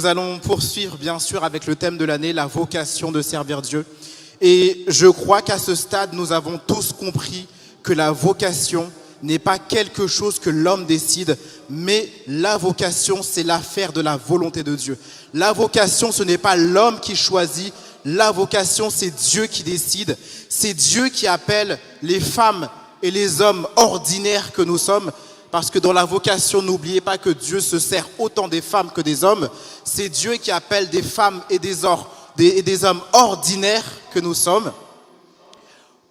Nous allons poursuivre bien sûr avec le thème de l'année, la vocation de servir Dieu. Et je crois qu'à ce stade, nous avons tous compris que la vocation n'est pas quelque chose que l'homme décide, mais la vocation, c'est l'affaire de la volonté de Dieu. La vocation, ce n'est pas l'homme qui choisit, la vocation, c'est Dieu qui décide. C'est Dieu qui appelle les femmes et les hommes ordinaires que nous sommes. Parce que dans la vocation, n'oubliez pas que Dieu se sert autant des femmes que des hommes. C'est Dieu qui appelle des femmes et des hommes ordinaires que nous sommes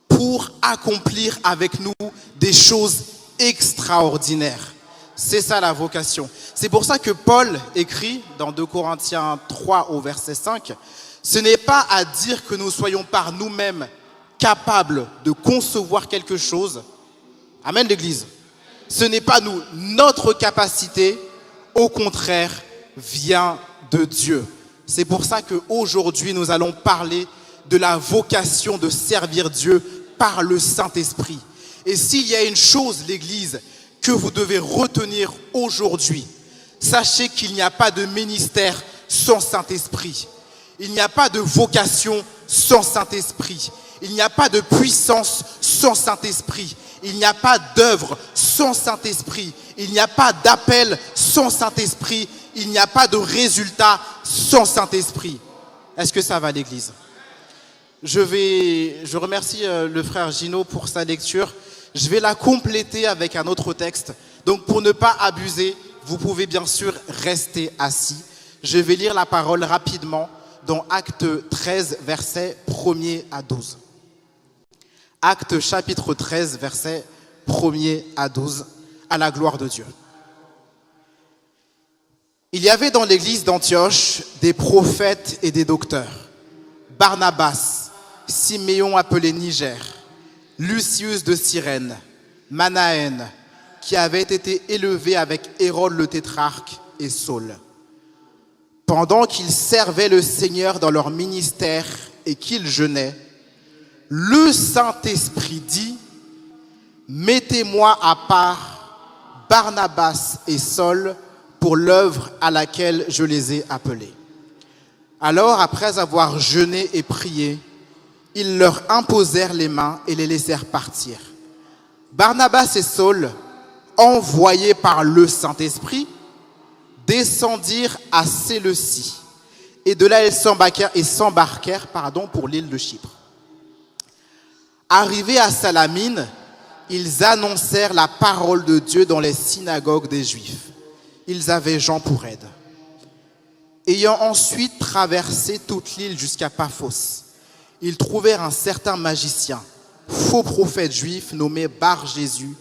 pour accomplir avec nous des choses extraordinaires. C'est ça la vocation. C'est pour ça que Paul écrit dans 2 Corinthiens 3 au verset 5, ce n'est pas à dire que nous soyons par nous-mêmes capables de concevoir quelque chose. Amen l'Église. Ce n'est pas nous, notre capacité, au contraire, vient de Dieu. C'est pour ça qu'aujourd'hui, nous allons parler de la vocation de servir Dieu par le Saint-Esprit. Et s'il y a une chose, l'Église, que vous devez retenir aujourd'hui, sachez qu'il n'y a pas de ministère sans Saint-Esprit. Il n'y a pas de vocation sans Saint-Esprit. Il n'y a pas de puissance sans Saint-Esprit. Il n'y a pas d'œuvre sans Saint-Esprit. Il n'y a pas d'appel sans Saint-Esprit. Il n'y a pas de résultat sans Saint-Esprit. Est-ce que ça va l'Église? Je remercie le frère Gino pour sa lecture. Je vais la compléter avec un autre texte. Donc pour ne pas abuser, vous pouvez bien sûr rester assis. Je vais lire la parole rapidement dans Acte 13, versets 1er à 12. Acte chapitre 13, versets 1er à 12, à la gloire de Dieu. Il y avait dans l'église d'Antioche des prophètes et des docteurs. Barnabas, Siméon appelé Niger, Lucius de Cyrène, Manaën, qui avait été élevé avec Hérode le tétrarque, et Saul. Pendant qu'ils servaient le Seigneur dans leur ministère et qu'ils jeûnaient, le Saint-Esprit dit, « Mettez-moi à part Barnabas et Saul pour l'œuvre à laquelle je les ai appelés. » Alors, après avoir jeûné et prié, ils leur imposèrent les mains et les laissèrent partir. Barnabas et Saul, envoyés par le Saint-Esprit, descendirent à Séleucie, et de là ils s'embarquèrent pour l'île de Chypre. Arrivés à Salamine, ils annoncèrent la parole de Dieu dans les synagogues des Juifs. Ils avaient Jean pour aide. Ayant ensuite traversé toute l'île jusqu'à Paphos, ils trouvèrent un certain magicien, faux prophète juif nommé Bar-Jésus,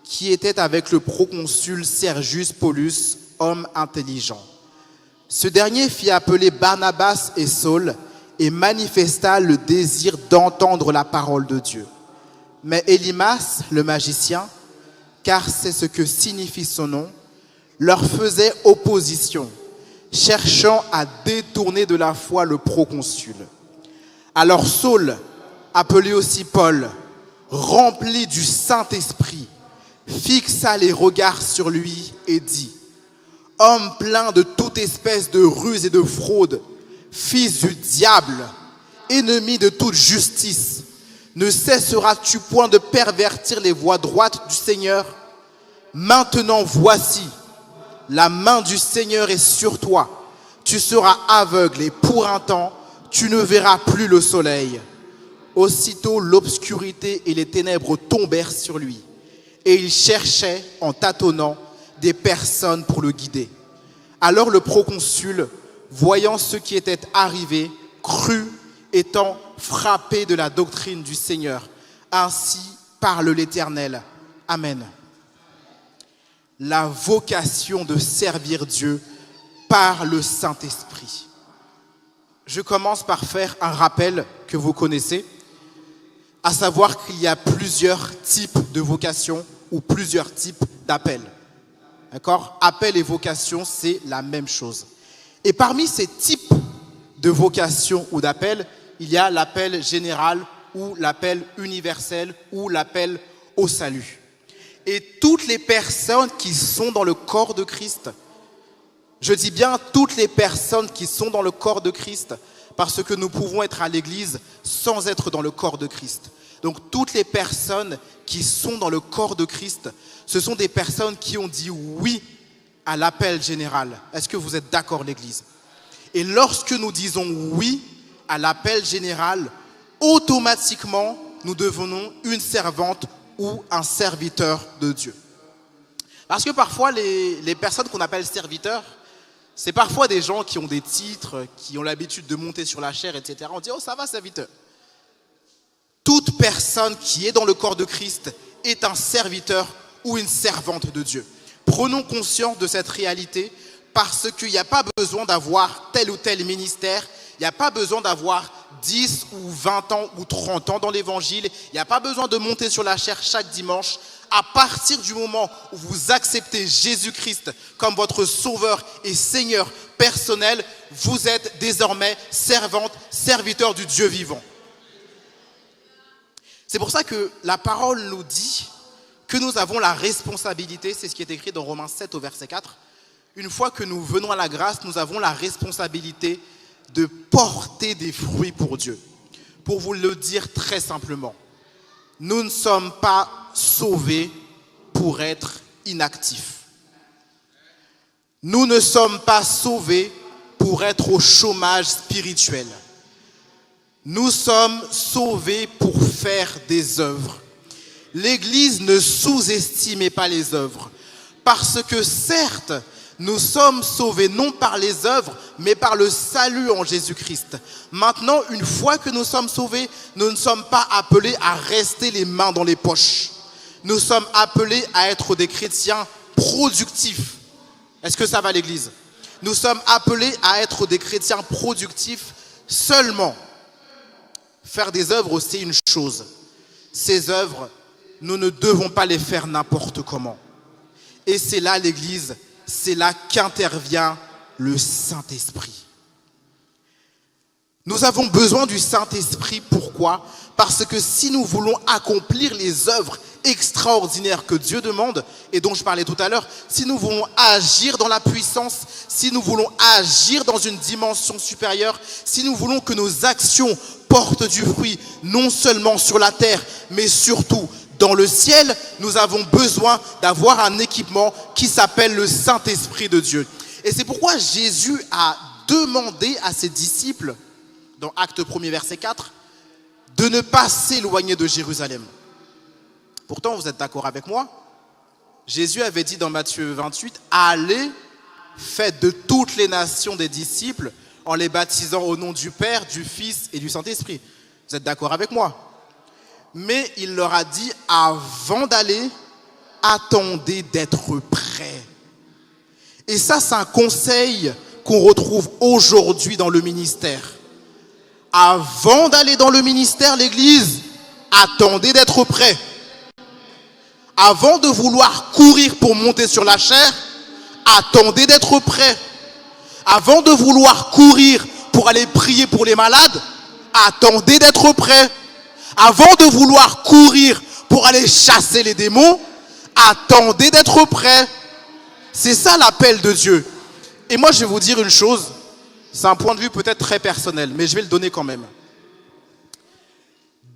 qui était avec le proconsul Sergius Paulus, homme intelligent. Ce dernier fit appeler Barnabas et Saul et manifesta le désir d'entendre la parole de Dieu. Mais Élymas, le magicien, car c'est ce que signifie son nom, leur faisait opposition, cherchant à détourner de la foi le proconsul. Alors Saul, appelé aussi Paul, rempli du Saint-Esprit, fixa les regards sur lui et dit, « Homme plein de toute espèce de ruse et de fraude, fils du diable, ennemi de toute justice, ne cesseras-tu point de pervertir les voies droites du Seigneur? Maintenant voici, la main du Seigneur est sur toi. Tu seras aveugle et pour un temps, tu ne verras plus le soleil. » Aussitôt l'obscurité et les ténèbres tombèrent sur lui, et il cherchait en tâtonnant des personnes pour le guider. Alors le proconsul, voyant ce qui était arrivé, crut, étant frappé de la doctrine du Seigneur. Ainsi parle l'Éternel. Amen. La vocation de servir Dieu par le Saint-Esprit. Je commence par faire un rappel que vous connaissez, à savoir qu'il y a plusieurs types de vocations ou plusieurs types d'appels. D'accord? Appel et vocation, c'est la même chose. Et parmi ces types de vocation ou d'appel, il y a l'appel général ou l'appel universel ou l'appel au salut. Et toutes les personnes qui sont dans le corps de Christ Je dis bien toutes les personnes qui sont dans le corps de Christ, parce que nous pouvons être à l'église sans être dans le corps de Christ. Donc toutes les personnes qui sont dans le corps de Christ, ce sont des personnes qui ont dit oui à l'appel général. Est-ce que vous êtes d'accord, l'église? Et lorsque nous disons oui à l'appel général, automatiquement, nous devenons une servante ou un serviteur de Dieu. Parce que parfois, les personnes qu'on appelle serviteurs, c'est parfois des gens qui ont des titres, qui ont l'habitude de monter sur la chaire, etc. On dit, oh ça va, serviteur. Toute personne qui est dans le corps de Christ est un serviteur ou une servante de Dieu. Prenons conscience de cette réalité parce qu'il n'y a pas besoin d'avoir tel ou tel ministère, il n'y a pas besoin d'avoir 10 ou 20 ans ou 30 ans dans l'évangile, il n'y a pas besoin de monter sur la chaire chaque dimanche. À partir du moment où vous acceptez Jésus-Christ comme votre sauveur et Seigneur personnel, vous êtes désormais servante, serviteur du Dieu vivant. C'est pour ça que la parole nous dit que nous avons la responsabilité, c'est ce qui est écrit dans Romains 7 au verset 4, une fois que nous venons à la grâce, nous avons la responsabilité de porter des fruits pour Dieu. Pour vous le dire très simplement, nous ne sommes pas sauvés pour être inactifs. Nous ne sommes pas sauvés pour être au chômage spirituel. Nous sommes sauvés pour faire des œuvres. L'Église ne sous-estimez pas les œuvres. Parce que certes, nous sommes sauvés non par les œuvres, mais par le salut en Jésus-Christ. Maintenant, une fois que nous sommes sauvés, nous ne sommes pas appelés à rester les mains dans les poches. Nous sommes appelés à être des chrétiens productifs. Est-ce que ça va, l'Église? Nous sommes appelés à être des chrétiens productifs seulement. Faire des œuvres, c'est une chose. Ces œuvres, nous ne devons pas les faire n'importe comment. Et c'est là, l'Église, c'est là qu'intervient le Saint-Esprit. Nous avons besoin du Saint-Esprit, pourquoi? Parce que si nous voulons accomplir les œuvres extraordinaires que Dieu demande, et dont je parlais tout à l'heure, si nous voulons agir dans la puissance, si nous voulons agir dans une dimension supérieure, si nous voulons que nos actions portent du fruit, non seulement sur la terre, mais surtout dans le ciel, nous avons besoin d'avoir un équipement qui s'appelle le Saint-Esprit de Dieu. Et c'est pourquoi Jésus a demandé à ses disciples, dans Actes 1er verset 4, de ne pas s'éloigner de Jérusalem. Pourtant, vous êtes d'accord avec moi? Jésus avait dit dans Matthieu 28, « Allez, faites de toutes les nations des disciples en les baptisant au nom du Père, du Fils et du Saint-Esprit. » Vous êtes d'accord avec moi? Mais il leur a dit, avant d'aller, attendez d'être prêts. Et ça, c'est un conseil qu'on retrouve aujourd'hui dans le ministère. Avant d'aller dans le ministère, l'Église, attendez d'être prêts. Avant de vouloir courir pour monter sur la chaire, attendez d'être prêts. Avant de vouloir courir pour aller prier pour les malades, attendez d'être prêts. Avant de vouloir courir pour aller chasser les démons, attendez d'être prêts. C'est ça l'appel de Dieu. Et moi, je vais vous dire une chose, c'est un point de vue peut-être très personnel, mais je vais le donner quand même.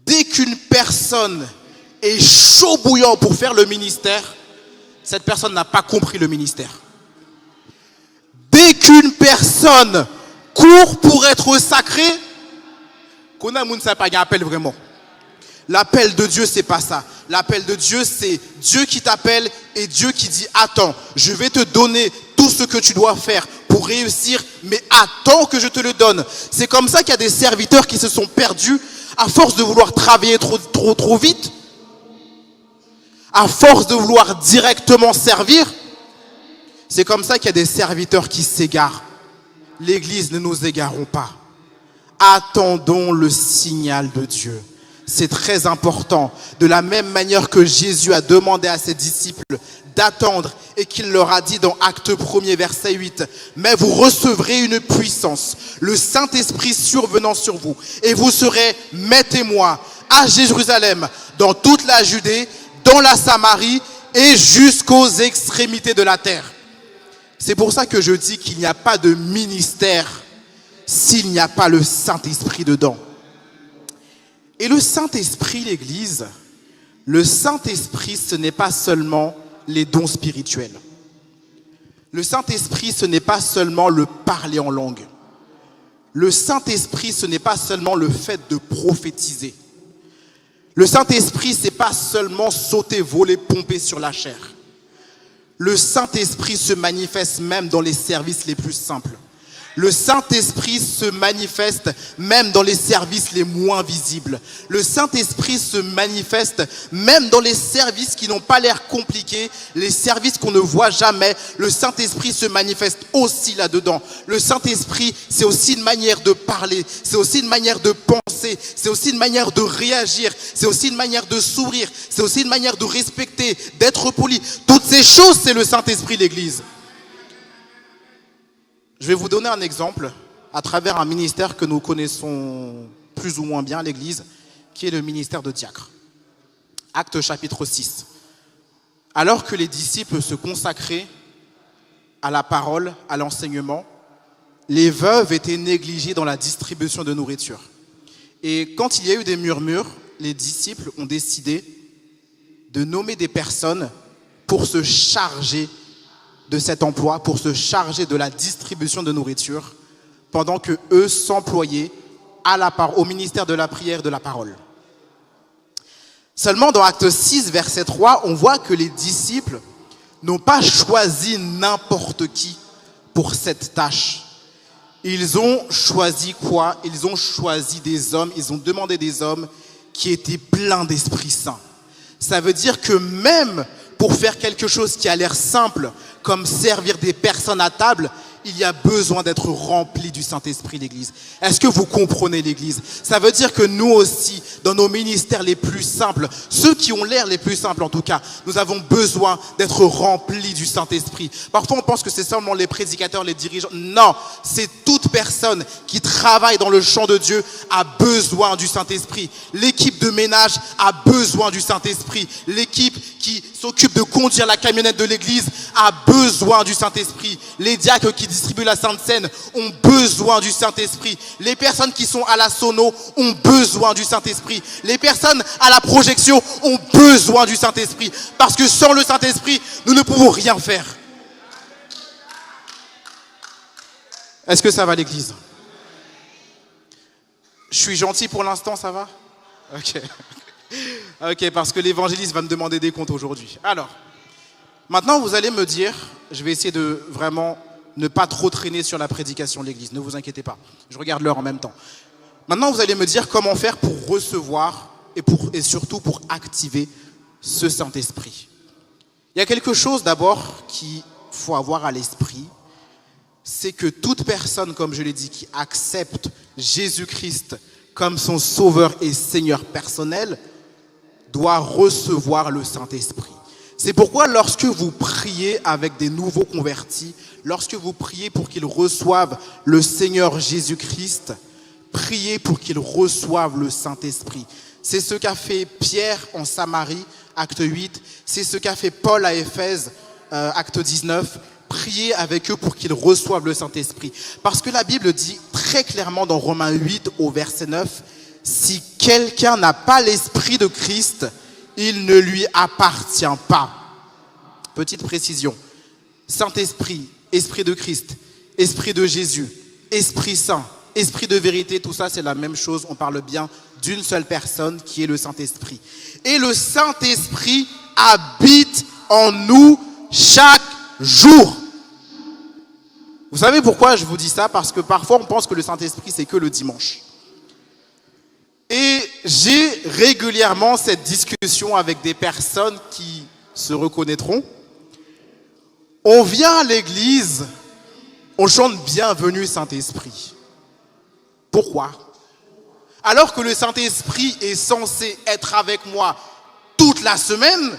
Dès qu'une personne est chaud bouillant pour faire le ministère, cette personne n'a pas compris le ministère. Dès qu'une personne court pour être sacrée, qu'on a moun sa pas appel vraiment. L'appel de Dieu, c'est pas ça. L'appel de Dieu, c'est Dieu qui t'appelle et Dieu qui dit, attends, je vais te donner tout ce que tu dois faire pour réussir, mais attends que je te le donne. C'est comme ça qu'il y a des serviteurs qui se sont perdus à force de vouloir travailler trop vite, à force de vouloir directement servir. C'est comme ça qu'il y a des serviteurs qui s'égarent. L'Église, ne nous égarons pas. Attendons le signal de Dieu. C'est très important. De la même manière que Jésus a demandé à ses disciples d'attendre et qu'il leur a dit dans Actes 1er verset 8, « Mais vous recevrez une puissance, le Saint-Esprit survenant sur vous, et vous serez mes témoins à Jérusalem, dans toute la Judée, dans la Samarie et jusqu'aux extrémités de la terre. » C'est pour ça que je dis qu'il n'y a pas de ministère s'il n'y a pas le Saint-Esprit dedans. Et le Saint-Esprit, l'Église, le Saint-Esprit, ce n'est pas seulement les dons spirituels. Le Saint-Esprit, ce n'est pas seulement le parler en langue. Le Saint-Esprit, ce n'est pas seulement le fait de prophétiser. Le Saint-Esprit, ce n'est pas seulement sauter, voler, pomper sur la chair. Le Saint-Esprit se manifeste même dans les services les plus simples. Le Saint-Esprit se manifeste même dans les services les moins visibles. Le Saint-Esprit se manifeste même dans les services qui n'ont pas l'air compliqués, les services qu'on ne voit jamais. Le Saint-Esprit se manifeste aussi là-dedans. Le Saint-Esprit, c'est aussi une manière de parler, c'est aussi une manière de penser, c'est aussi une manière de réagir, c'est aussi une manière de sourire, c'est aussi une manière de respecter, d'être poli. Toutes ces choses, c'est le Saint-Esprit, l'Église. Je vais vous donner un exemple à travers un ministère que nous connaissons plus ou moins bien à l'Église, qui est le ministère de diacre. Actes chapitre 6. Alors que les disciples se consacraient à la parole, à l'enseignement, les veuves étaient négligées dans la distribution de nourriture. Et quand il y a eu des murmures, les disciples ont décidé de nommer des personnes pour se charger de cet emploi, pour se charger de la distribution de nourriture, pendant que eux s'employaient au ministère de la prière et de la parole. Seulement dans Acte 6, verset 3, on voit que les disciples n'ont pas choisi n'importe qui pour cette tâche. Ils ont choisi quoi? Ils ont choisi des hommes, ils ont demandé des hommes qui étaient pleins d'Esprit Saint. Ça veut dire que même pour faire quelque chose qui a l'air simple, comme servir des personnes à table, il y a besoin d'être rempli du Saint-Esprit, l'Église. Est-ce que vous comprenez, l'Église? Ça veut dire que nous aussi, dans nos ministères les plus simples, ceux qui ont l'air les plus simples en tout cas, nous avons besoin d'être remplis du Saint-Esprit. Parfois on pense que c'est seulement les prédicateurs, les dirigeants. Non, c'est toute personne qui travaille dans le champ de Dieu a besoin du Saint-Esprit. L'équipe de ménage a besoin du Saint-Esprit. L'équipe qui s'occupe de conduire la camionnette de l'Église a besoin du Saint-Esprit. Les diacres qui distribuent la Sainte Seine ont besoin du Saint-Esprit. Les personnes qui sont à la sono ont besoin du Saint-Esprit. Les personnes à la projection ont besoin du Saint-Esprit. Parce que sans le Saint-Esprit, nous ne pouvons rien faire. Est-ce que ça va, l'Église? Je suis gentil pour l'instant, ça va? Ok. Ok, parce que l'évangéliste va me demander des comptes aujourd'hui. Alors, maintenant vous allez me dire, je vais essayer de vraiment ne pas trop traîner sur la prédication de l'Église, ne vous inquiétez pas, je regarde l'heure en même temps. Maintenant vous allez me dire comment faire pour recevoir et surtout pour activer ce Saint-Esprit. Il y a quelque chose d'abord qu'il faut avoir à l'esprit, c'est que toute personne, comme je l'ai dit, qui accepte Jésus-Christ comme son sauveur et Seigneur personnel, doit recevoir le Saint-Esprit. C'est pourquoi lorsque vous priez avec des nouveaux convertis, lorsque vous priez pour qu'ils reçoivent le Seigneur Jésus-Christ, priez pour qu'ils reçoivent le Saint-Esprit. C'est ce qu'a fait Pierre en Samarie, acte 8. C'est ce qu'a fait Paul à Éphèse, acte 19. Priez avec eux pour qu'ils reçoivent le Saint-Esprit. Parce que la Bible dit très clairement dans Romains 8 au verset 9, si quelqu'un n'a pas l'Esprit de Christ, il ne lui appartient pas. Petite précision. Saint-Esprit, Esprit de Christ, Esprit de Jésus, Esprit Saint, Esprit de vérité, tout ça c'est la même chose. On parle bien d'une seule personne qui est le Saint-Esprit. Et le Saint-Esprit habite en nous chaque jour. Vous savez pourquoi je vous dis ça? Parce que parfois on pense que le Saint-Esprit c'est que le dimanche. Et j'ai régulièrement cette discussion avec des personnes qui se reconnaîtront. On vient à l'église, on chante Bienvenue Saint-Esprit. Pourquoi? Alors que le Saint-Esprit est censé être avec moi toute la semaine,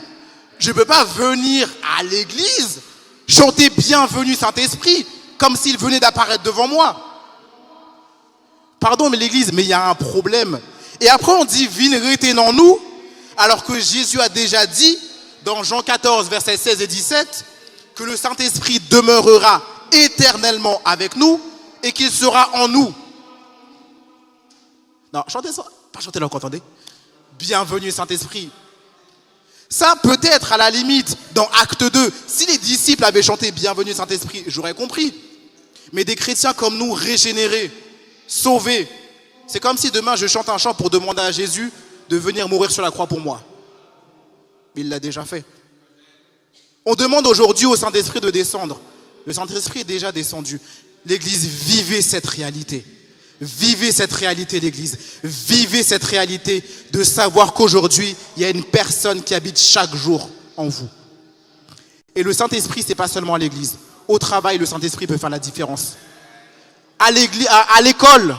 je ne peux pas venir à l'église chanter Bienvenue Saint-Esprit comme s'il venait d'apparaître devant moi. Pardon, mais l'église, mais il y a un problème. Et après on dit Vin reten en nous, alors que Jésus a déjà dit dans Jean 14, versets 16 et 17, que le Saint-Esprit demeurera éternellement avec nous et qu'il sera en nous. Non, chantez ça. Pas chanter là, vous entendez? Bienvenue Saint-Esprit. Ça, peut-être, à la limite, dans Acte 2, si les disciples avaient chanté Bienvenue Saint-Esprit, j'aurais compris. Mais des chrétiens comme nous, régénérés, sauvés, c'est comme si demain je chante un chant pour demander à Jésus de venir mourir sur la croix pour moi. Il l'a déjà fait. On demande aujourd'hui au Saint-Esprit de descendre. Le Saint-Esprit est déjà descendu. L'Église, vivez cette réalité. Vivez cette réalité, l'Église. Vivez cette réalité de savoir qu'aujourd'hui, il y a une personne qui habite chaque jour en vous. Et le Saint-Esprit, ce n'est pas seulement à l'Église. Au travail, le Saint-Esprit peut faire la différence. À l'école,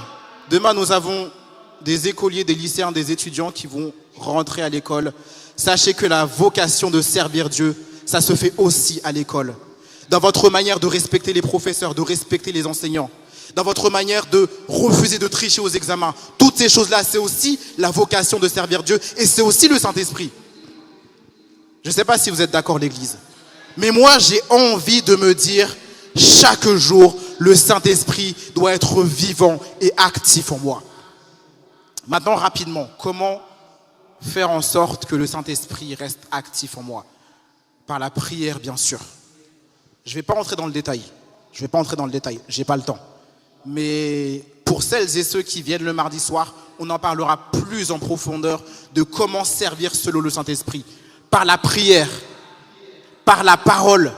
demain, nous avons des écoliers, des lycéens, des étudiants qui vont rentrer à l'école. Sachez que la vocation de servir Dieu, ça se fait aussi à l'école. Dans votre manière de respecter les professeurs, de respecter les enseignants, dans votre manière de refuser de tricher aux examens. Toutes ces choses-là, c'est aussi la vocation de servir Dieu et c'est aussi le Saint-Esprit. Je ne sais pas si vous êtes d'accord, l'Église. Mais moi, j'ai envie de me dire, chaque jour, le Saint-Esprit doit être vivant et actif en moi. Maintenant, rapidement, comment faire en sorte que le Saint-Esprit reste actif en moi? Par la prière, bien sûr. Je ne vais pas entrer dans le détail. Je n'ai pas le temps. Mais pour celles et ceux qui viennent le mardi soir, on en parlera plus en profondeur de comment servir selon le Saint-Esprit. Par la prière, par la parole,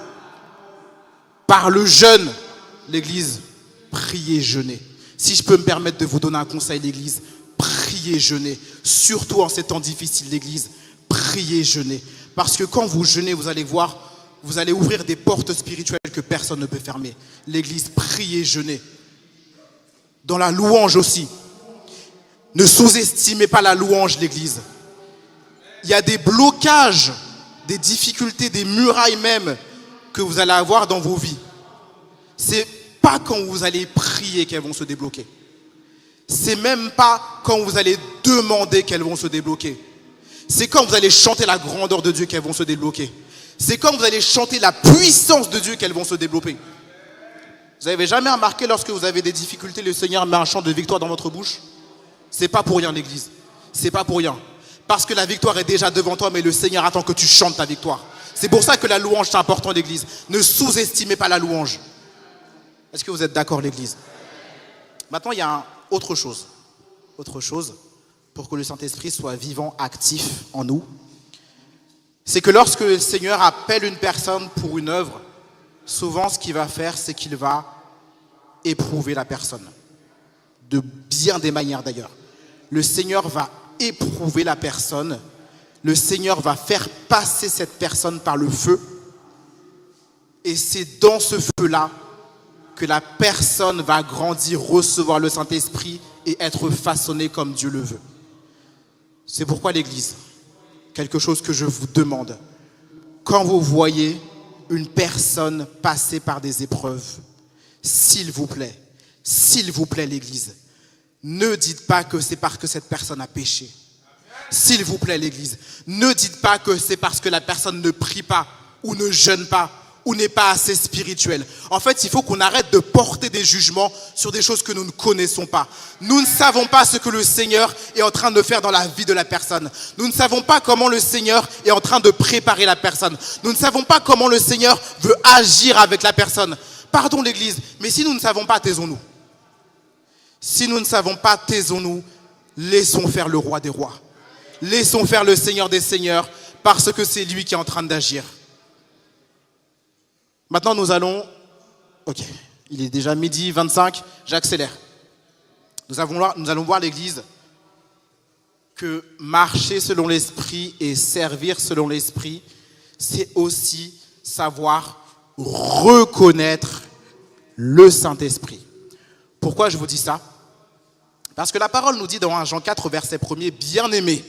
par le jeûne. L'Église, priez, jeûnez. Si je peux me permettre de vous donner un conseil, l'Église, priez, jeûnez. Surtout en ces temps difficiles, l'Église, priez, jeûnez. Parce que quand vous jeûnez, vous allez voir, vous allez ouvrir des portes spirituelles que personne ne peut fermer. L'Église, priez, jeûnez. Dans la louange aussi. Ne sous-estimez pas la louange, l'Église. Il y a des blocages, des difficultés, des murailles même que vous allez avoir dans vos vies. C'est pas quand vous allez prier qu'elles vont se débloquer. C'est même pas quand vous allez demander qu'elles vont se débloquer. C'est quand vous allez chanter la grandeur de Dieu qu'elles vont se débloquer. C'est quand vous allez chanter la puissance de Dieu qu'elles vont se développer. Vous n'avez jamais remarqué lorsque vous avez des difficultés, le Seigneur met un chant de victoire dans votre bouche? C'est pas pour rien, l'Église. C'est pas pour rien. Parce que la victoire est déjà devant toi, mais le Seigneur attend que tu chantes ta victoire. C'est pour ça que la louange, c'est important, l'Église. Ne sous-estimez pas la louange. Est-ce que vous êtes d'accord, l'Église? Maintenant, il y a autre chose. Autre chose, pour que le Saint-Esprit soit vivant, actif en nous. C'est que lorsque le Seigneur appelle une personne pour une œuvre, souvent ce qu'il va faire, c'est qu'il va éprouver la personne. De bien des manières d'ailleurs. Le Seigneur va éprouver la personne. Le Seigneur va faire passer cette personne par le feu. Et c'est dans ce feu-là que la personne va grandir, recevoir le Saint-Esprit et être façonnée comme Dieu le veut. C'est pourquoi l'Église, quelque chose que je vous demande, quand vous voyez une personne passer par des épreuves, s'il vous plaît, l'Église, ne dites pas que c'est parce que cette personne a péché. S'il vous plaît, l'Église, ne dites pas que c'est parce que la personne ne prie pas ou ne jeûne pas ou n'est pas assez spirituelle. En fait, il faut qu'on arrête de porter des jugements sur des choses que nous ne connaissons pas. Nous ne savons pas ce que le Seigneur est en train de faire dans la vie de la personne. Nous ne savons pas comment le Seigneur est en train de préparer la personne. Nous ne savons pas comment le Seigneur veut agir avec la personne. Pardon l'Église, mais si nous ne savons pas, taisons-nous. Si nous ne savons pas, taisons-nous. Laissons faire le roi des rois. Laissons faire le Seigneur des seigneurs, parce que c'est lui qui est en train d'agir. Maintenant, nous allons... Ok, il est déjà 12h25, j'accélère. Nous allons voir l'Église que marcher selon l'Esprit et servir selon l'Esprit, c'est aussi savoir reconnaître le Saint-Esprit. Pourquoi je vous dis ça? Parce que la parole nous dit dans 1 Jean 4, verset 1er, « Bien-aimés,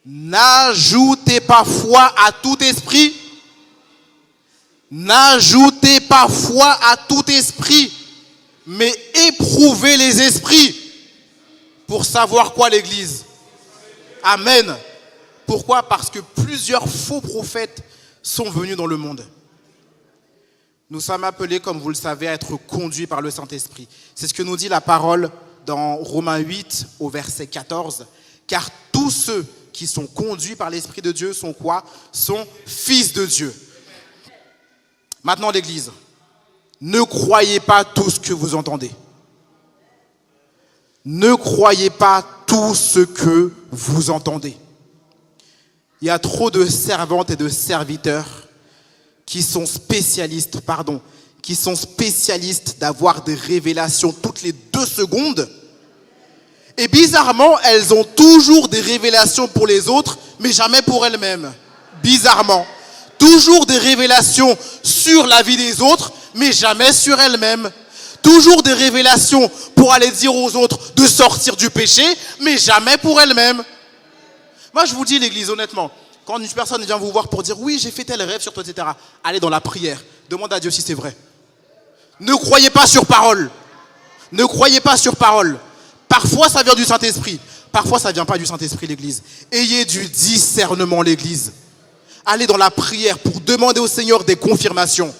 n'ajoutez pas foi à tout esprit. » N'ajoutez pas foi à tout esprit, mais éprouvez les esprits. Pour savoir quoi, l'Église? Amen. Pourquoi? Parce que plusieurs faux prophètes sont venus dans le monde. Nous sommes appelés, comme vous le savez, à être conduits par le Saint-Esprit. C'est ce que nous dit la parole dans Romains 8 au verset 14. Car tous ceux qui sont conduits par l'Esprit de Dieu sont quoi? Sont fils de Dieu. Maintenant l'Église, ne croyez pas tout ce que vous entendez. Ne croyez pas tout ce que vous entendez. Il y a trop de servantes et de serviteurs qui sont spécialistes d'avoir des révélations toutes les 2 secondes. Et bizarrement, elles ont toujours des révélations pour les autres, mais jamais pour elles-mêmes. Bizarrement. Toujours des révélations sur la vie des autres, mais jamais sur elles-mêmes. Toujours des révélations pour aller dire aux autres de sortir du péché, mais jamais pour elles-mêmes. Moi, je vous dis, l'Église, honnêtement, quand une personne vient vous voir pour dire « Oui, j'ai fait tel rêve sur toi, etc. » Allez dans la prière. Demande à Dieu si c'est vrai. Ne croyez pas sur parole. Ne croyez pas sur parole. Parfois, ça vient du Saint-Esprit. Parfois, ça ne vient pas du Saint-Esprit, l'Église. Ayez du discernement, l'Église. Allez dans la prière pour demander au Seigneur des confirmations.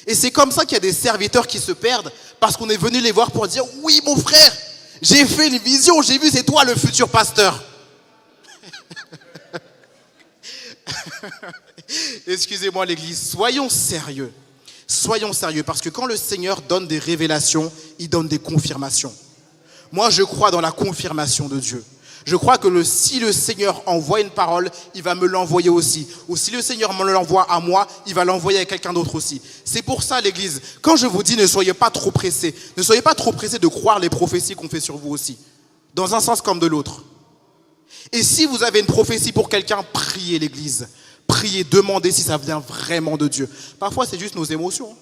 Et c'est comme ça qu'il y a des serviteurs qui se perdent parce qu'on est venu les voir pour dire « Oui, mon frère, j'ai fait une vision, j'ai vu, c'est toi le futur pasteur. » Excusez-moi l'Église, soyons sérieux. Soyons sérieux parce que quand le Seigneur donne des révélations, il donne des confirmations. Moi, je crois dans la confirmation de Dieu. Je crois que si le Seigneur envoie une parole, il va me l'envoyer aussi. Ou si le Seigneur me l'envoie à moi, il va l'envoyer à quelqu'un d'autre aussi. C'est pour ça, l'Église, quand je vous dis ne soyez pas trop pressés, ne soyez pas trop pressés de croire les prophéties qu'on fait sur vous aussi, dans un sens comme de l'autre. Et si vous avez une prophétie pour quelqu'un, priez l'Église. Priez, demandez si ça vient vraiment de Dieu. Parfois, c'est juste nos émotions.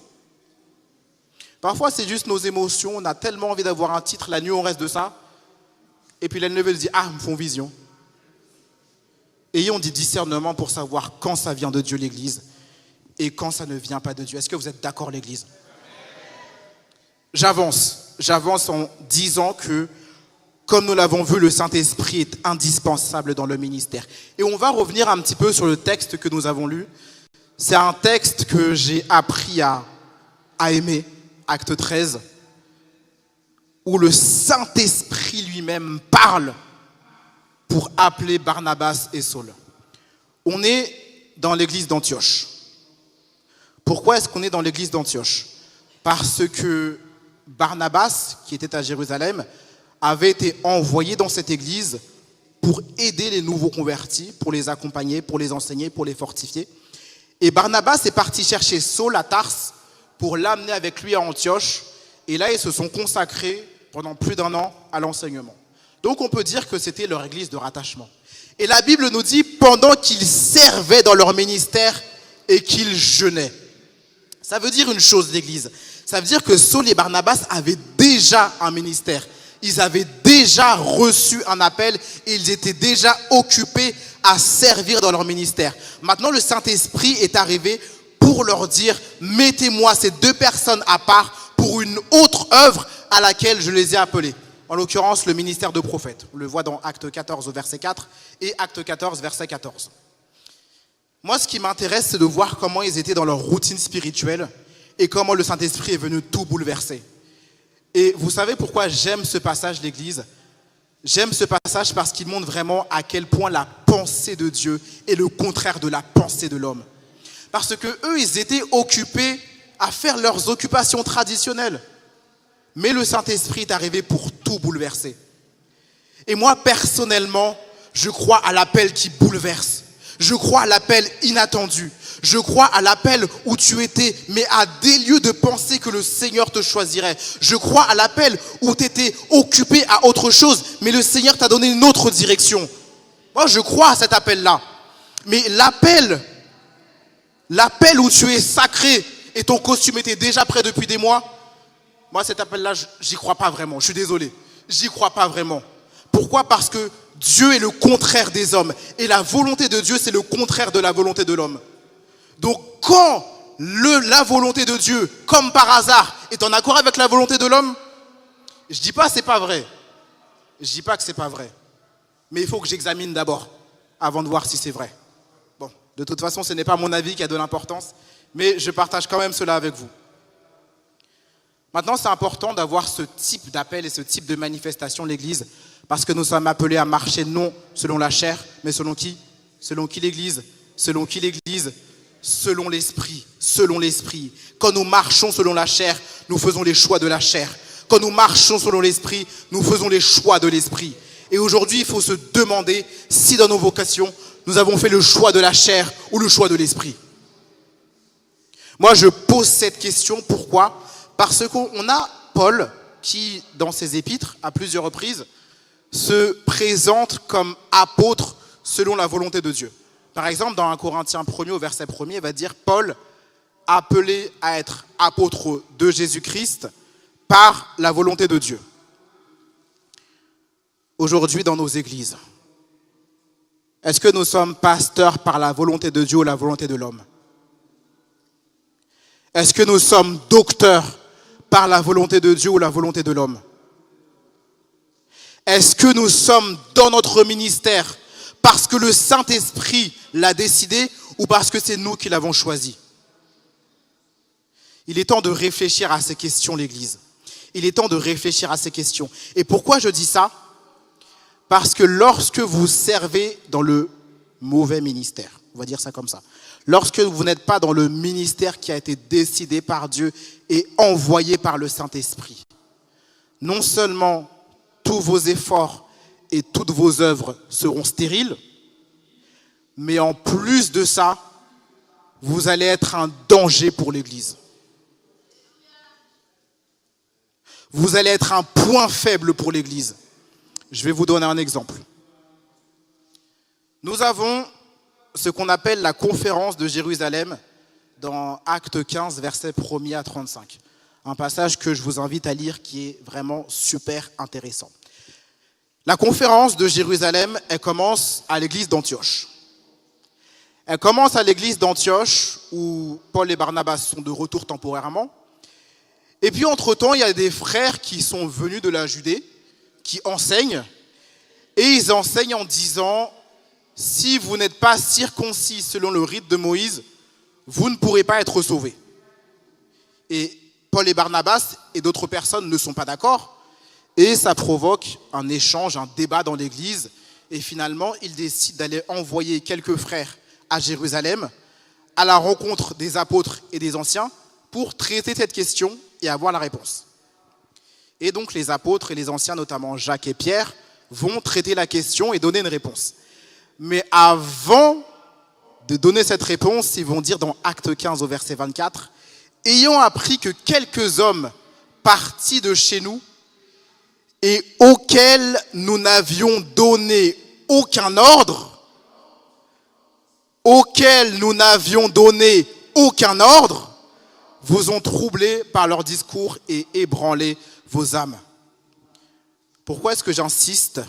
Parfois, c'est juste nos émotions. On a tellement envie d'avoir un titre, la nuit, on reste de ça. Et puis l'ennemi dit, ah, ils me font vision. Ayons du discernement pour savoir quand ça vient de Dieu, l'Église, et quand ça ne vient pas de Dieu. Est-ce que vous êtes d'accord, l'Église? J'avance en disant que, comme nous l'avons vu, le Saint-Esprit est indispensable dans le ministère. Et on va revenir un petit peu sur le texte que nous avons lu. C'est un texte que j'ai appris à aimer, Acte 13, où le Saint-Esprit lui-même parle pour appeler Barnabas et Saul. On est dans l'église d'Antioche. Pourquoi est-ce qu'on est dans l'église d'Antioche? Parce que Barnabas, qui était à Jérusalem, avait été envoyé dans cette église pour aider les nouveaux convertis, pour les accompagner, pour les enseigner, pour les fortifier. Et Barnabas est parti chercher Saul à Tarse pour l'amener avec lui à Antioche. Et là, ils se sont consacrés pendant plus d'1 an à l'enseignement. Donc on peut dire que c'était leur église de rattachement. Et la Bible nous dit, pendant qu'ils servaient dans leur ministère et qu'ils jeûnaient. Ça veut dire une chose, l'église. Ça veut dire que Saul et Barnabas avaient déjà un ministère. Ils avaient déjà reçu un appel et ils étaient déjà occupés à servir dans leur ministère. Maintenant, le Saint-Esprit est arrivé pour leur dire, mettez-moi ces 2 personnes à part pour une autre œuvre à laquelle je les ai appelés. En l'occurrence, le ministère de prophète. On le voit dans Acte 14 au verset 4 et Acte 14 verset 14. Moi, ce qui m'intéresse, c'est de voir comment ils étaient dans leur routine spirituelle et comment le Saint-Esprit est venu tout bouleverser. Et vous savez pourquoi j'aime ce passage, l'Église? J'aime ce passage parce qu'il montre vraiment à quel point la pensée de Dieu est le contraire de la pensée de l'homme. Parce que eux, ils étaient occupés à faire leurs occupations traditionnelles. Mais le Saint-Esprit est arrivé pour tout bouleverser. Et moi, personnellement, je crois à l'appel qui bouleverse. Je crois à l'appel inattendu. Je crois à l'appel où tu étais, mais à des lieux de penser que le Seigneur te choisirait. Je crois à l'appel où tu étais occupé à autre chose, mais le Seigneur t'a donné une autre direction. Moi, je crois à cet appel-là. Mais l'appel où tu es sacré et ton costume était déjà prêt depuis des mois, moi, cet appel-là, j'y crois pas vraiment. Je suis désolé. J'y crois pas vraiment. Pourquoi? Parce que Dieu est le contraire des hommes. Et la volonté de Dieu, c'est le contraire de la volonté de l'homme. Donc, quand la volonté de Dieu, comme par hasard, est en accord avec la volonté de l'homme, je dis pas c'est pas vrai. Je dis pas que c'est pas vrai. Mais il faut que j'examine d'abord, avant de voir si c'est vrai. Bon, de toute façon, ce n'est pas mon avis qui a de l'importance, mais je partage quand même cela avec vous. Maintenant, c'est important d'avoir ce type d'appel et ce type de manifestation de l'Église, parce que nous sommes appelés à marcher non selon la chair, mais selon qui? Selon qui l'Église? Selon qui l'Église? Selon l'Esprit, selon l'Esprit. Quand nous marchons selon la chair, nous faisons les choix de la chair. Quand nous marchons selon l'Esprit, nous faisons les choix de l'Esprit. Et aujourd'hui, il faut se demander si dans nos vocations, nous avons fait le choix de la chair ou le choix de l'Esprit. Moi, je pose cette question. Pourquoi? Parce qu'on a Paul qui, dans ses épîtres, à plusieurs reprises, se présente comme apôtre selon la volonté de Dieu. Par exemple, dans 1 Corinthiens 1 au verset 1, il va dire « Paul, appelé à être apôtre de Jésus-Christ par la volonté de Dieu ». Aujourd'hui, dans nos églises, est-ce que nous sommes pasteurs par la volonté de Dieu ou la volonté de l'homme? Est-ce que nous sommes docteurs par la volonté de Dieu ou la volonté de l'homme? Est-ce que nous sommes dans notre ministère parce que le Saint-Esprit l'a décidé ou parce que c'est nous qui l'avons choisi? Il est temps de réfléchir à ces questions, l'Église. Il est temps de réfléchir à ces questions. Et pourquoi je dis ça? Parce que lorsque vous servez dans le mauvais ministère, on va dire ça comme ça, lorsque vous n'êtes pas dans le ministère qui a été décidé par Dieu et envoyé par le Saint-Esprit, non seulement tous vos efforts et toutes vos œuvres seront stériles, mais en plus de ça, vous allez être un danger pour l'Église. Vous allez être un point faible pour l'Église. Je vais vous donner un exemple. Nous avons ce qu'on appelle la conférence de Jérusalem dans Acte 15, versets 1er à 35. Un passage que je vous invite à lire qui est vraiment super intéressant. La conférence de Jérusalem, elle commence à l'église d'Antioche. Elle commence à l'église d'Antioche où Paul et Barnabas sont de retour temporairement. Et puis entre-temps, il y a des frères qui sont venus de la Judée, qui enseignent. Et ils enseignent en disant, si vous n'êtes pas circoncis selon le rite de Moïse, vous ne pourrez pas être sauvés. Et Paul et Barnabas et d'autres personnes ne sont pas d'accord. Et ça provoque un échange, un débat dans l'église. Et finalement, ils décident d'aller envoyer quelques frères à Jérusalem, à la rencontre des apôtres et des anciens, pour traiter cette question et avoir la réponse. Et donc les apôtres et les anciens, notamment Jacques et Pierre, vont traiter la question et donner une réponse. Mais avant de donner cette réponse, ils vont dire dans Acte 15 au verset 24, « Ayant appris que quelques hommes partis de chez nous et auxquels nous n'avions donné aucun ordre, vous ont troublé par leur discours et ébranlé vos âmes. » Pourquoi est-ce que j'insiste?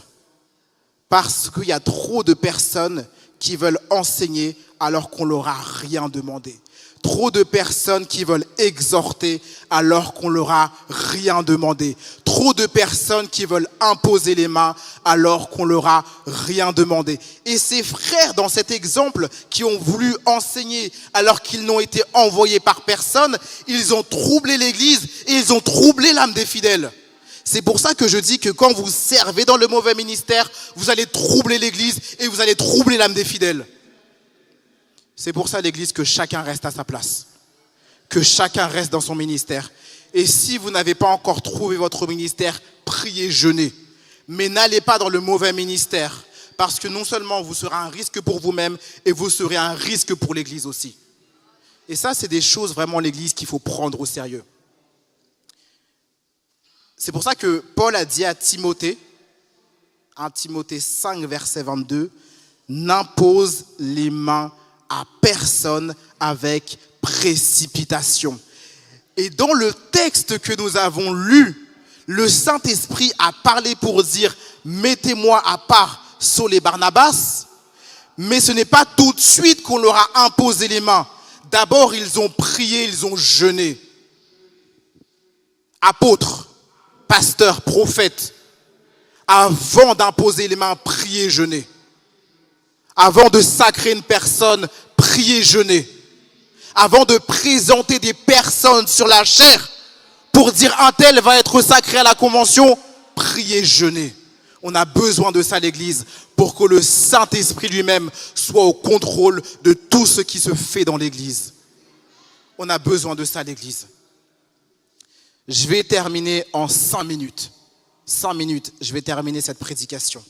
Parce qu'il y a trop de personnes qui veulent enseigner alors qu'on leur a rien demandé. Trop de personnes qui veulent exhorter alors qu'on leur a rien demandé. Trop de personnes qui veulent imposer les mains alors qu'on leur a rien demandé. Et ces frères, dans cet exemple, qui ont voulu enseigner alors qu'ils n'ont été envoyés par personne, ils ont troublé l'Église et ils ont troublé l'âme des fidèles. C'est pour ça que je dis que quand vous servez dans le mauvais ministère, vous allez troubler l'Église et vous allez troubler l'âme des fidèles. C'est pour ça, l'Église, que chacun reste à sa place. Que chacun reste dans son ministère. Et si vous n'avez pas encore trouvé votre ministère, priez, jeûnez. Mais n'allez pas dans le mauvais ministère. Parce que non seulement vous serez un risque pour vous-même, et vous serez un risque pour l'Église aussi. Et ça, c'est des choses vraiment, l'Église, qu'il faut prendre au sérieux. C'est pour ça que Paul a dit à Timothée, 1 Timothée 5, verset 22, « N'impose les mains à personne avec précipitation. » Et dans le texte que nous avons lu, le Saint-Esprit a parlé pour dire « Mettez-moi à part Saul et Barnabas », mais ce n'est pas tout de suite qu'on leur a imposé les mains. D'abord, ils ont prié, ils ont jeûné. Apôtres, pasteurs, prophètes, avant d'imposer les mains, priez, jeûnez. Avant de sacrer une personne, priez, jeûnez. avant de présenter des personnes sur la chaire pour dire un tel va être sacré à la convention, priez, jeûnez. On a besoin de ça, l'Église, pour que le Saint-Esprit lui-même soit au contrôle de tout ce qui se fait dans l'Église. On a besoin de ça, l'Église. Je vais terminer en 5 minutes. 5 minutes, je vais terminer cette prédication.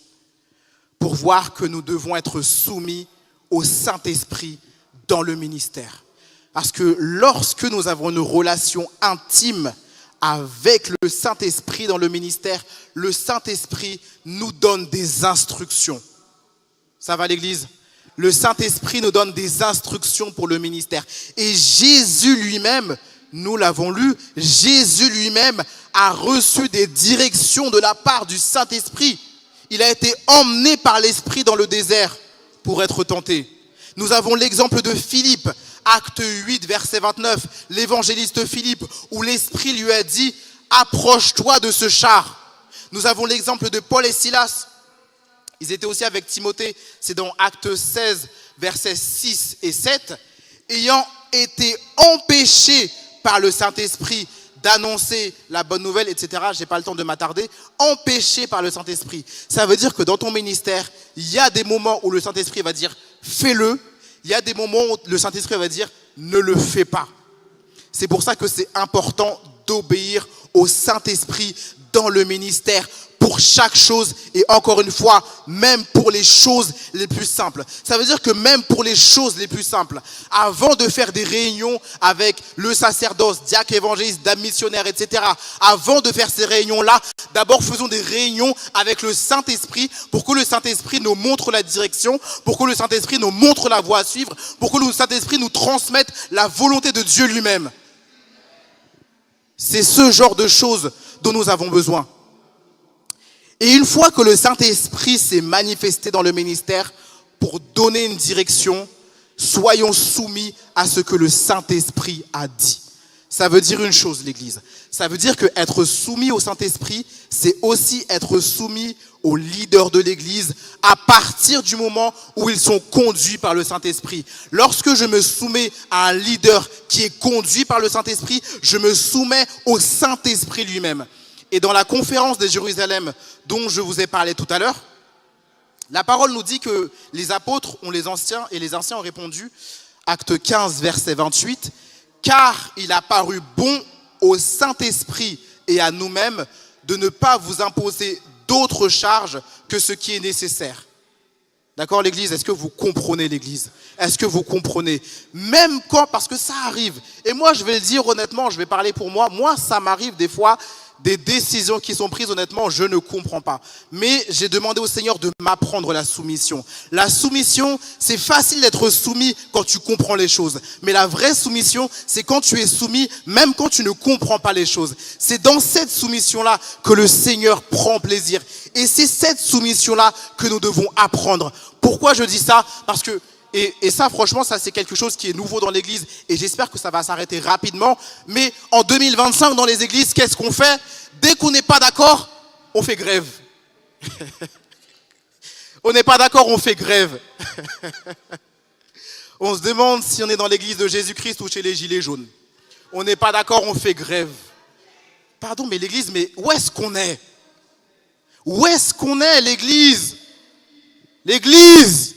Pour voir que nous devons être soumis au Saint-Esprit dans le ministère. Parce que lorsque nous avons une relation intime avec le Saint-Esprit dans le ministère, le Saint-Esprit nous donne des instructions. Ça va, l'Église? Le Saint-Esprit nous donne des instructions pour le ministère. Et Jésus lui-même, nous l'avons lu, Jésus lui-même a reçu des directions de la part du Saint-Esprit. Il a été emmené par l'Esprit dans le désert pour être tenté. Nous avons l'exemple de Philippe, acte 8, verset 29, l'évangéliste Philippe, où l'Esprit lui a dit « Approche-toi de ce char ». Nous avons l'exemple de Paul et Silas. Ils étaient aussi avec Timothée, c'est dans acte 16, versets 6 et 7, ayant été empêchés par le Saint-Esprit d'annoncer la bonne nouvelle, etc. Je n'ai pas le temps de m'attarder. Empêché par le Saint-Esprit. Ça veut dire que dans ton ministère, il y a des moments où le Saint-Esprit va dire « fais-le ». Il y a des moments où le Saint-Esprit va dire « ne le fais pas ». C'est pour ça que c'est important d'obéir au Saint-Esprit dans le ministère pour chaque chose et encore une fois, même pour les choses les plus simples. Ça veut dire que même pour les choses les plus simples, avant de faire des réunions avec le sacerdoce, diacre, évangéliste, dame missionnaire, etc., avant de faire ces réunions-là, d'abord faisons des réunions avec le Saint-Esprit pour que le Saint-Esprit nous montre la direction, pour que le Saint-Esprit nous montre la voie à suivre, pour que le Saint-Esprit nous transmette la volonté de Dieu lui-même. C'est ce genre de choses dont nous avons besoin. Et une fois que le Saint-Esprit s'est manifesté dans le ministère pour donner une direction, soyons soumis à ce que le Saint-Esprit a dit. Ça veut dire une chose, l'Église. Ça veut dire qu'être soumis au Saint-Esprit, c'est aussi être soumis aux leaders de l'Église à partir du moment où ils sont conduits par le Saint-Esprit. Lorsque je me soumets à un leader qui est conduit par le Saint-Esprit, je me soumets au Saint-Esprit lui-même. Et dans la conférence de Jérusalem dont je vous ai parlé tout à l'heure, la parole nous dit que les apôtres et les anciens ont répondu, acte 15, verset 28, « Car il a paru bon au Saint-Esprit et à nous-mêmes de ne pas vous imposer d'autres charges que ce qui est nécessaire. » D'accord, l'Église? Est-ce que vous comprenez l'Église? Est-ce que vous comprenez? Même quand, parce que ça arrive, et moi je vais le dire honnêtement, je vais parler pour moi, ça m'arrive des fois, des décisions qui sont prises, honnêtement, je ne comprends pas. Mais j'ai demandé au Seigneur de m'apprendre la soumission. La soumission, c'est facile d'être soumis quand tu comprends les choses. Mais la vraie soumission, c'est quand tu es soumis, même quand tu ne comprends pas les choses. C'est dans cette soumission-là que le Seigneur prend plaisir. Et c'est cette soumission-là que nous devons apprendre. Pourquoi je dis ça? Parce que et ça, franchement, ça c'est quelque chose qui est nouveau dans l'église et j'espère que ça va s'arrêter rapidement. Mais en 2025, dans les églises, qu'est-ce qu'on fait? Dès qu'on n'est pas d'accord, on fait grève. On n'est pas d'accord, on fait grève. On se demande si on est dans l'église de Jésus-Christ ou chez les Gilets jaunes. On n'est pas d'accord, on fait grève. Pardon, mais l'église, mais où est-ce qu'on est? Où est-ce qu'on est, l'église? L'église!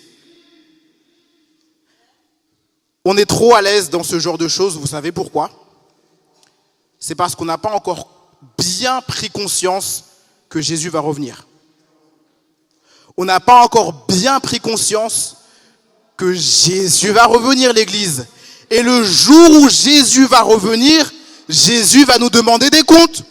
On est trop à l'aise dans ce genre de choses, vous savez pourquoi? C'est parce qu'on n'a pas encore bien pris conscience que Jésus va revenir. On n'a pas encore bien pris conscience que Jésus va revenir, l'Église. Et le jour où Jésus va revenir, Jésus va nous demander des comptes.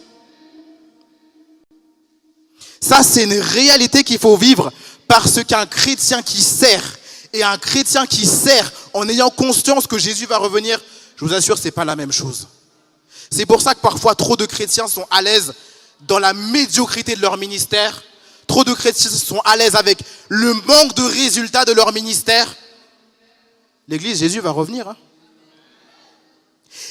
Ça, c'est une réalité qu'il faut vivre parce qu'un chrétien qui sert et un chrétien qui sert en ayant conscience que Jésus va revenir, je vous assure, c'est pas la même chose. C'est pour ça que parfois trop de chrétiens sont à l'aise dans la médiocrité de leur ministère. Trop de chrétiens sont à l'aise avec le manque de résultats de leur ministère. L'église, Jésus va revenir.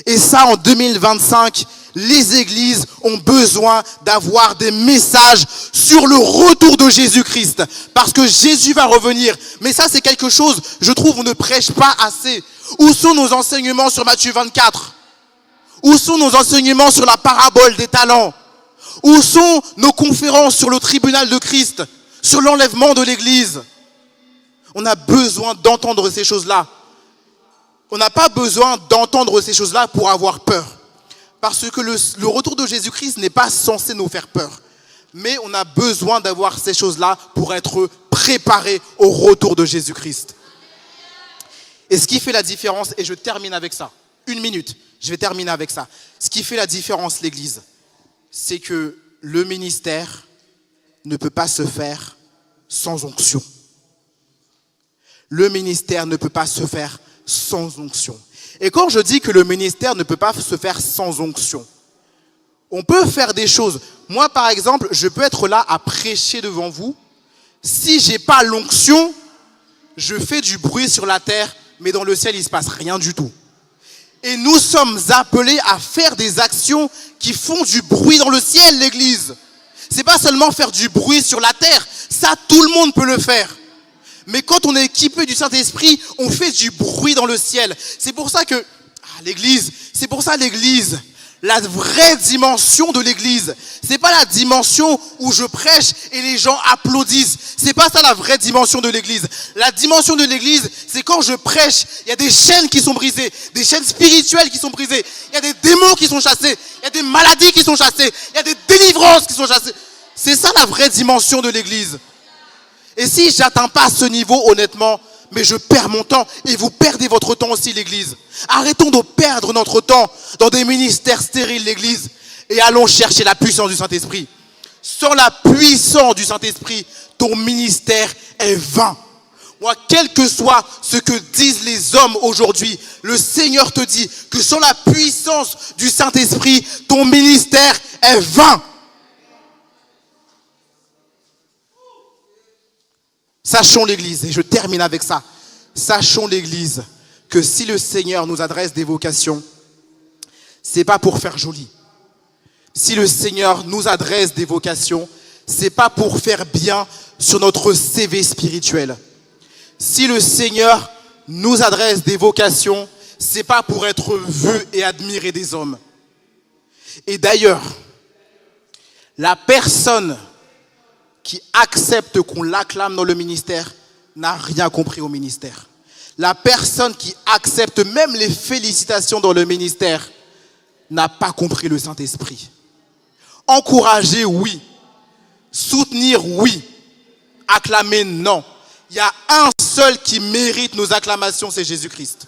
Et ça, en 2025, les églises ont besoin d'avoir des messages sur le retour de Jésus-Christ. Parce que Jésus va revenir. Mais ça, c'est quelque chose, je trouve, on ne prêche pas assez. Où sont nos enseignements sur Matthieu 24? Où sont nos enseignements sur la parabole des talents? Où sont nos conférences sur le tribunal de Christ, sur l'enlèvement de l'Église? On a besoin d'entendre ces choses-là. On n'a pas besoin d'entendre ces choses-là pour avoir peur. Parce que le retour de Jésus-Christ n'est pas censé nous faire peur. Mais on a besoin d'avoir ces choses-là pour être préparés au retour de Jésus-Christ. Et ce qui fait la différence, et je termine avec ça, 1 minute, je vais terminer avec ça. Ce qui fait la différence, l'Église, c'est que le ministère ne peut pas se faire sans onction. Le ministère ne peut pas se faire sans onction. Et quand je dis que le ministère ne peut pas se faire sans onction, on peut faire des choses. Moi, par exemple, je peux être là à prêcher devant vous. Si j'ai pas l'onction, je fais du bruit sur la terre, mais dans le ciel, il se passe rien du tout. Et nous sommes appelés à faire des actions qui font du bruit dans le ciel, l'Église. C'est pas seulement faire du bruit sur la terre. Ça, tout le monde peut le faire. Mais quand on est équipé du Saint-Esprit, on fait du bruit dans le ciel. C'est pour ça que l'Église, la vraie dimension de l'Église, c'est pas la dimension où je prêche et les gens applaudissent. C'est pas ça la vraie dimension de l'Église. La dimension de l'Église, c'est quand je prêche, il y a des chaînes qui sont brisées, des chaînes spirituelles qui sont brisées, il y a des démons qui sont chassés, il y a des maladies qui sont chassées, il y a des délivrances qui sont chassées. C'est ça la vraie dimension de l'Église. Et si j'atteins pas ce niveau, honnêtement, mais je perds mon temps et vous perdez votre temps aussi, l'Église. Arrêtons de perdre notre temps dans des ministères stériles, l'Église, et allons chercher la puissance du Saint-Esprit. Sans la puissance du Saint-Esprit, ton ministère est vain. Moi, quel que soit ce que disent les hommes aujourd'hui, le Seigneur te dit que sans la puissance du Saint-Esprit, ton ministère est vain. Sachons l'Église, et je termine avec ça, sachons l'Église que si le Seigneur nous adresse des vocations, c'est pas pour faire joli. Si le Seigneur nous adresse des vocations, c'est pas pour faire bien sur notre CV spirituel. Si le Seigneur nous adresse des vocations, c'est pas pour être vu et admiré des hommes. Et d'ailleurs, la personne qui accepte qu'on l'acclame dans le ministère n'a rien compris au ministère. La personne qui accepte même les félicitations dans le ministère n'a pas compris le Saint-Esprit. Encourager, oui. Soutenir, oui. Acclamer, non. Il y a un seul qui mérite nos acclamations, c'est Jésus-Christ.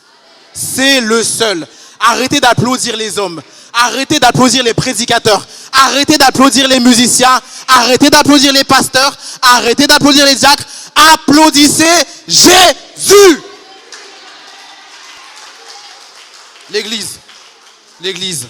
C'est le seul. Arrêtez d'applaudir les hommes. Arrêtez d'applaudir les prédicateurs. Arrêtez d'applaudir les musiciens. Arrêtez d'applaudir les pasteurs. Arrêtez d'applaudir les diacres. Applaudissez Jésus. L'Église.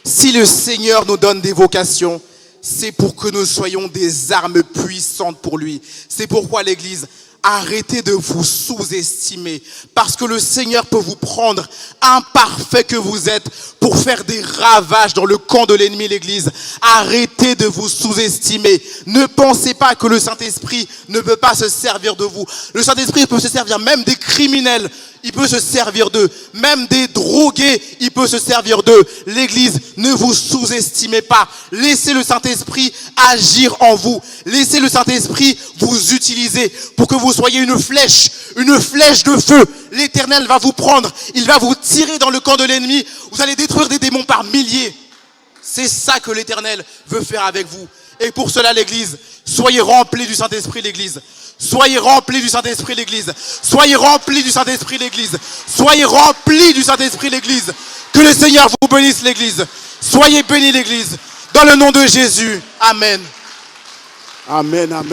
Si le Seigneur nous donne des vocations, c'est pour que nous soyons des armes puissantes pour lui. C'est pourquoi l'Église, arrêtez de vous sous-estimer. Parce que le Seigneur peut vous prendre, imparfait que vous êtes, pour faire des ravages dans le camp de l'ennemi, l'Église. Arrêtez de vous sous-estimer. Ne pensez pas que le Saint-Esprit ne peut pas se servir de vous. Le Saint-Esprit peut se servir même des criminels. Il peut se servir d'eux. Même des drogués, il peut se servir d'eux. L'Église, ne vous sous-estimez pas. Laissez le Saint-Esprit agir en vous. Laissez le Saint-Esprit vous utiliser pour que vous soyez une flèche de feu. L'Éternel va vous prendre. Il va vous tirer dans le camp de l'ennemi. Vous allez détruire des démons par milliers. C'est ça que l'Éternel veut faire avec vous. Et pour cela, l'Église, soyez remplis du Saint-Esprit, l'Église. Soyez remplis du Saint-Esprit, l'Église. Soyez remplis du Saint-Esprit, l'Église. Soyez remplis du Saint-Esprit, l'Église. Que le Seigneur vous bénisse, l'Église. Soyez bénis, l'Église. Dans le nom de Jésus. Amen. Amen, amen.